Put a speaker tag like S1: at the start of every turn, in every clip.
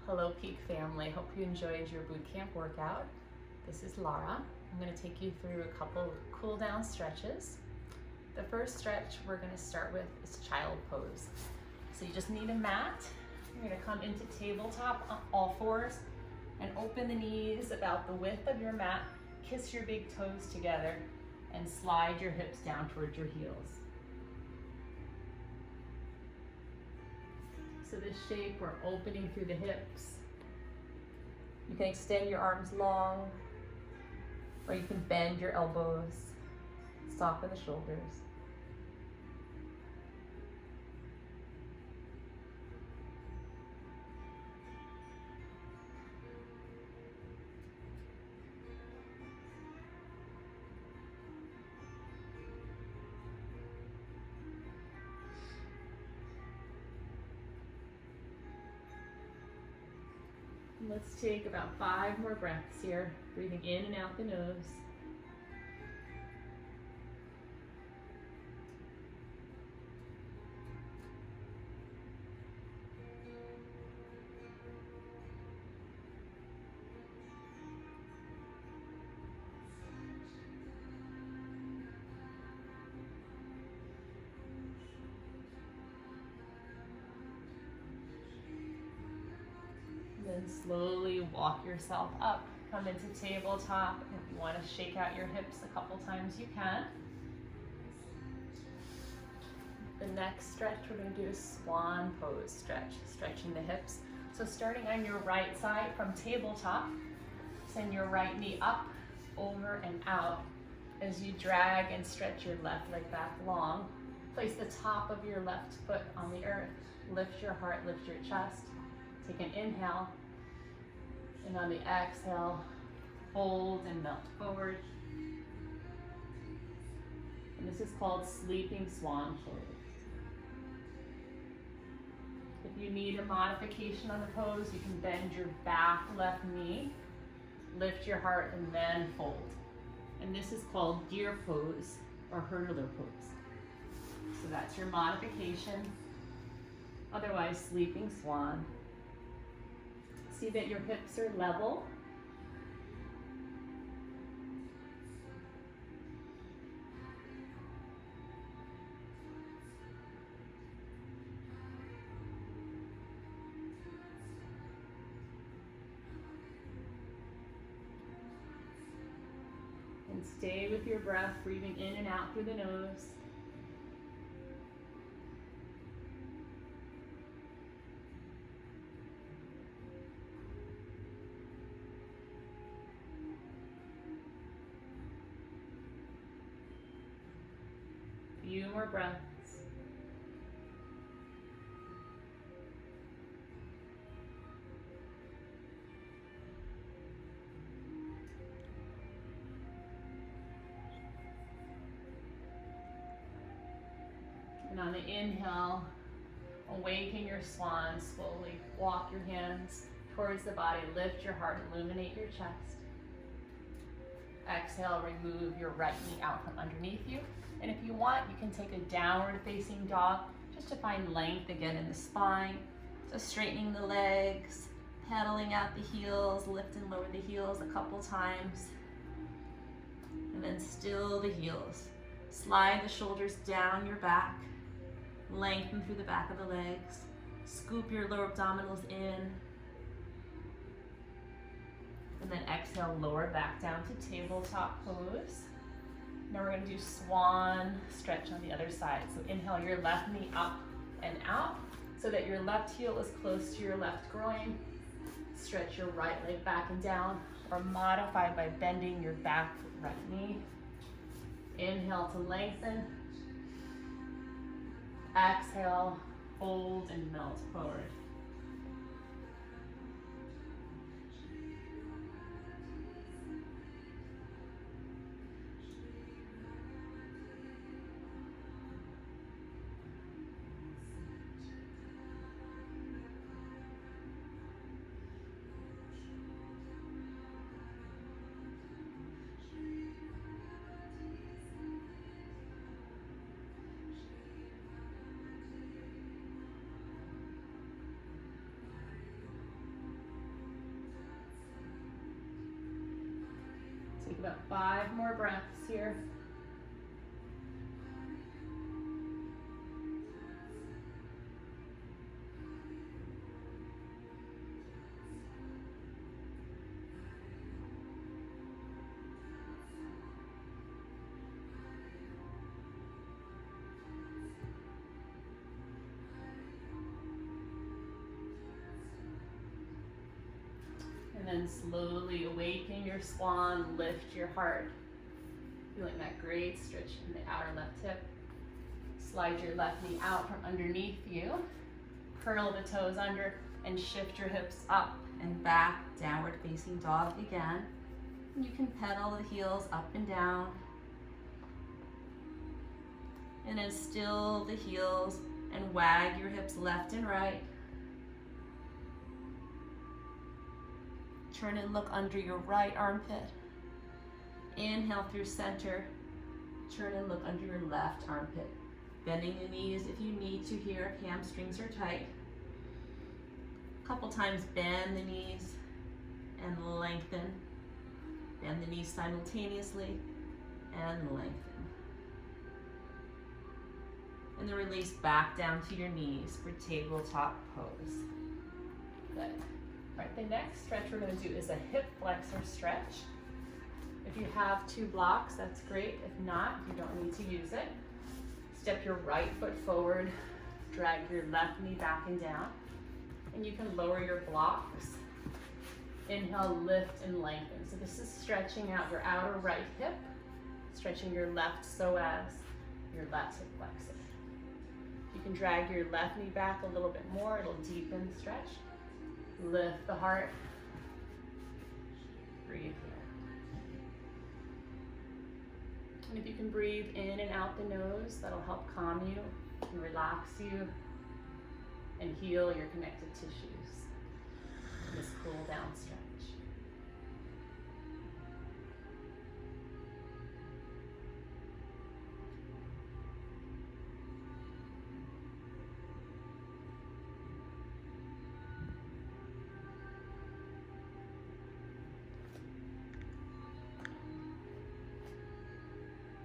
S1: Hello Peak family, hope you enjoyed your boot camp workout. This is Lara. I'm going to take you through a couple of cool down stretches. The first stretch we're going to start with is child pose. So you just need a mat. You're going to come into tabletop on all fours and open the knees about the width of your mat, kiss your big toes together and slide your hips down towards your heels. So this shape, we're opening through the hips. You can extend your arms long, or you can bend your elbows, soften the shoulders. Let's take about 5 more breaths here, breathing in and out the nose. Then slowly walk yourself up. Come into tabletop. If you want to shake out your hips a couple times, you can. The next stretch, we're going to do a swan pose stretch, stretching the hips. So starting on your right side from tabletop, send your right knee up, over, and out. As you drag and stretch your left leg back long, place the top of your left foot on the earth. Lift your heart, lift your chest. Take an inhale, and on the exhale, fold and melt forward. And this is called sleeping swan pose. If you need a modification on the pose, you can bend your back left knee, lift your heart, and then fold. And this is called deer pose or hurdler pose. So that's your modification, otherwise sleeping swan. See that your hips are level. And stay with your breath, breathing in and out through the nose. Few more breaths. And on the inhale, awaken your swan, slowly walk your hands towards the body, lift your heart, illuminate your chest. Exhale, remove your right knee out from underneath you. And if you want, you can take a downward facing dog just to find length again in the spine. So straightening the legs, pedaling out the heels, lift and lower the heels a couple times. And then still the heels. Slide the shoulders down your back, lengthen through the back of the legs. Scoop your lower abdominals in. And then exhale, lower back down to tabletop pose. Now we're going to do swan stretch on the other side. So inhale your left knee up and out so that your left heel is close to your left groin. Stretch your right leg back and down, or modify by bending your back right knee. Inhale to lengthen. Exhale, fold and melt forward. Take about 5 more breaths here. And then slowly awaken your swan, lift your heart. Feeling that great stretch in the outer left hip. Slide your left knee out from underneath you. Curl the toes under and shift your hips up and back, downward facing dog again. You can pedal the heels up and down. And then still the heels and wag your hips left and right. Turn and look under your right armpit. Inhale through center. Turn and look under your left armpit. Bending the knees if you need to here, if hamstrings are tight. A couple times bend the knees and lengthen. Bend the knees simultaneously and lengthen. And then release back down to your knees for tabletop pose. Good. All right, the next stretch we're going to do is a hip flexor stretch. If you have 2 blocks, that's great. If not, you don't need to use it. Step your right foot forward, drag your left knee back and down, and you can lower your blocks. Inhale, lift and lengthen. So this is stretching out your outer right hip, stretching your left psoas, your left hip flexor. You can drag your left knee back a little bit more, it'll deepen the stretch. Lift the heart. Breathe here. And if you can breathe in and out the nose, that'll help calm you and relax you and heal your connective tissues. This cool down stretch.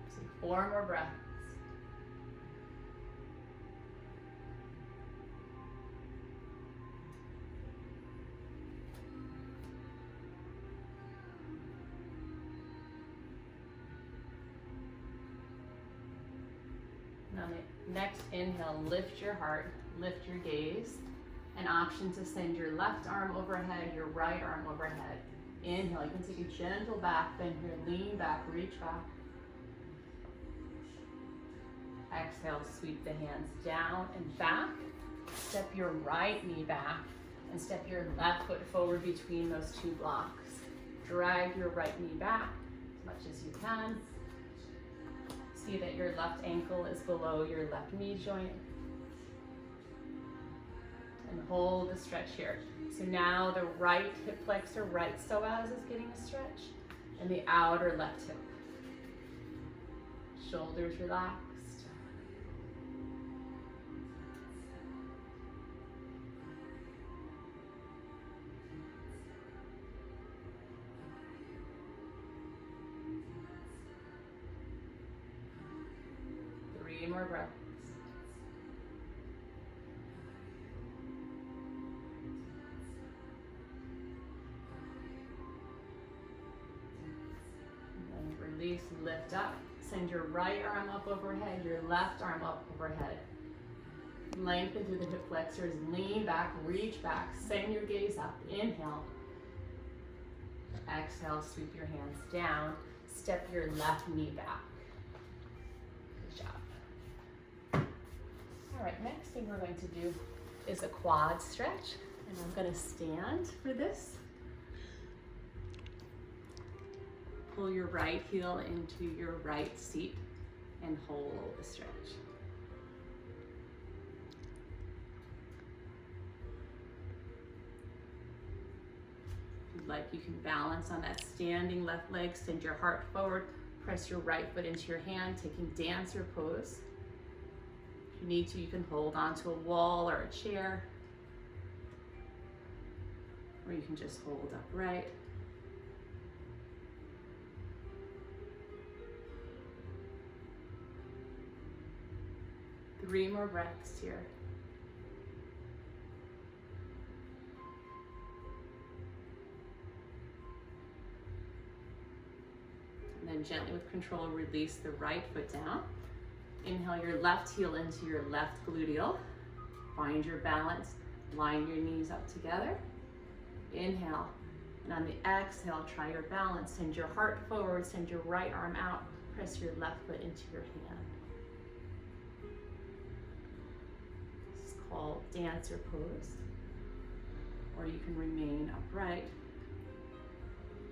S1: So 4 more breaths. Now the next inhale, lift your heart, lift your gaze. An option to send your left arm overhead, your right arm overhead. Inhale, you can take a gentle back bend here, lean back, reach back. Exhale, sweep the hands down and back. Step your right knee back and step your left foot forward between those 2 blocks. Drag your right knee back as much as you can. See that your left ankle is below your left knee joint. And hold the stretch here. So now the right hip flexor, right psoas is getting a stretch, and the outer left hip. Shoulders relaxed. More breaths. And then release, lift up. Send your right arm up overhead, your left arm up overhead. Lengthen through the hip flexors, lean back, reach back, send your gaze up. Inhale. Exhale, sweep your hands down. Step your left knee back. Good job. All right, next thing we're going to do is a quad stretch, and I'm going to stand for this. Pull your right heel into your right seat and hold the stretch. If you'd like, you can balance on that standing left leg, send your heart forward, press your right foot into your hand, taking dancer pose. If you need to, you can hold onto a wall or a chair, or you can just hold upright. 3 more breaths here. And then gently with control, release the right foot down. Inhale your left heel into your left gluteal. Find your balance. Line your knees up together. Inhale. And on the exhale, try your balance. Send your heart forward, send your right arm out. Press your left foot into your hand. This is called dancer pose. Or you can remain upright,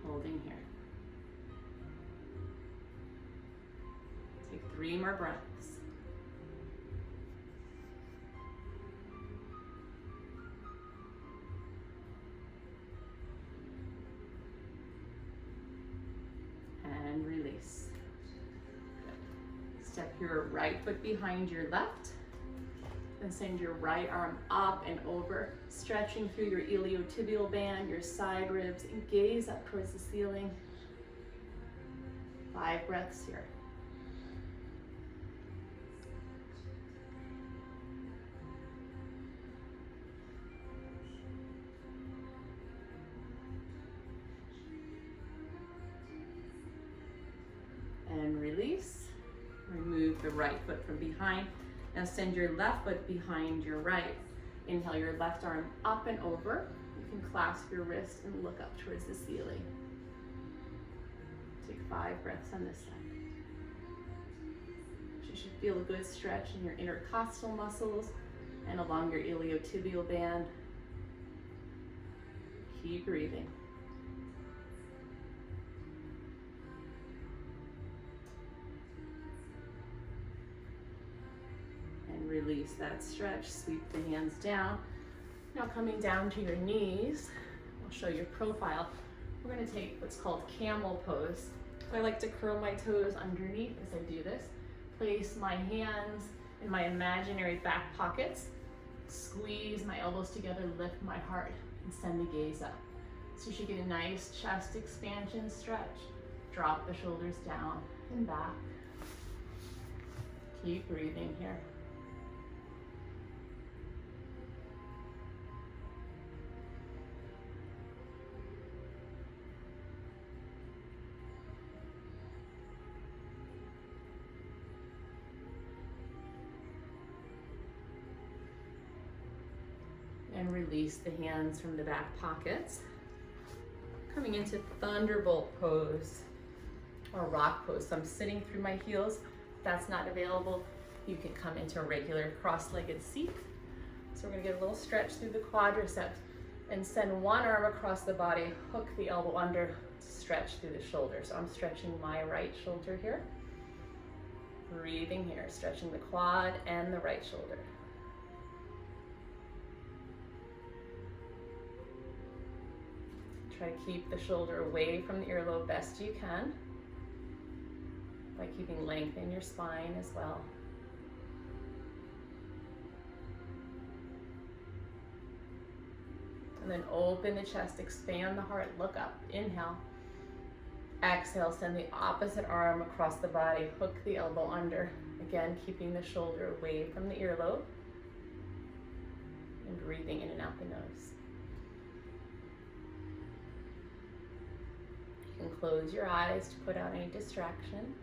S1: holding here. Take 3 more breaths. And release. Step your right foot behind your left. Then send your right arm up and over, stretching through your iliotibial band, your side ribs, and gaze up towards the ceiling. 5 breaths here. And release. Remove the right foot from behind. Now send your left foot behind your right. Inhale your left arm up and over. You can clasp your wrist and look up towards the ceiling. Take 5 breaths on this side. You should feel a good stretch in your intercostal muscles and along your iliotibial band. Keep breathing. And release that stretch. Sweep the hands down. Now coming down to your knees, I'll show your profile. We're going to take what's called camel pose. I like to curl my toes underneath as I do this. Place my hands in my imaginary back pockets. Squeeze my elbows together, lift my heart, and send the gaze up. So you should get a nice chest expansion stretch. Drop the shoulders down and back. Keep breathing here. And release the hands from the back pockets. Coming into thunderbolt pose or rock pose. So I'm sitting through my heels. If that's not available, you can come into a regular cross-legged seat. So we're gonna get a little stretch through the quadriceps and send one arm across the body, hook the elbow under, stretch through the shoulder. So I'm stretching my right shoulder here. Breathing here, stretching the quad and the right shoulder. Try to keep the shoulder away from the earlobe best you can by keeping length in your spine as well. And then open the chest, expand the heart, look up, inhale. Exhale, send the opposite arm across the body, hook the elbow under. Again, keeping the shoulder away from the earlobe. And breathing in and out the nose. You can close your eyes to put out any distraction.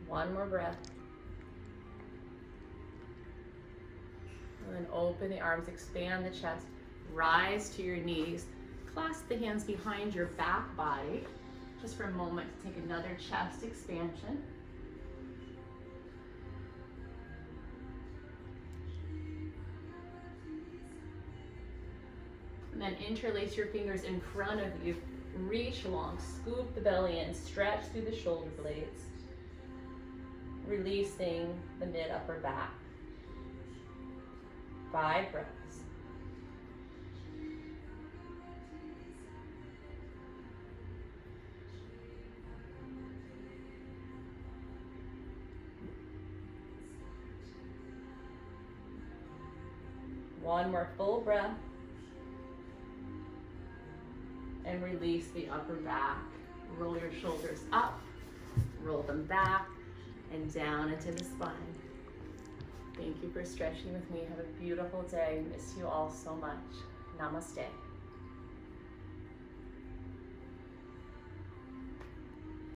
S1: One more breath. And then open the arms, expand the chest, rise to your knees, clasp the hands behind your back body, just for a moment to take another chest expansion. And then interlace your fingers in front of you, reach long, scoop the belly in, stretch through the shoulder blades, releasing the mid upper back. 5 breaths. One more full breath. and release the upper back. Roll your shoulders up, roll them back, and down into the spine. Thank you for stretching with me. Have a beautiful day. Miss you all so much. Namaste.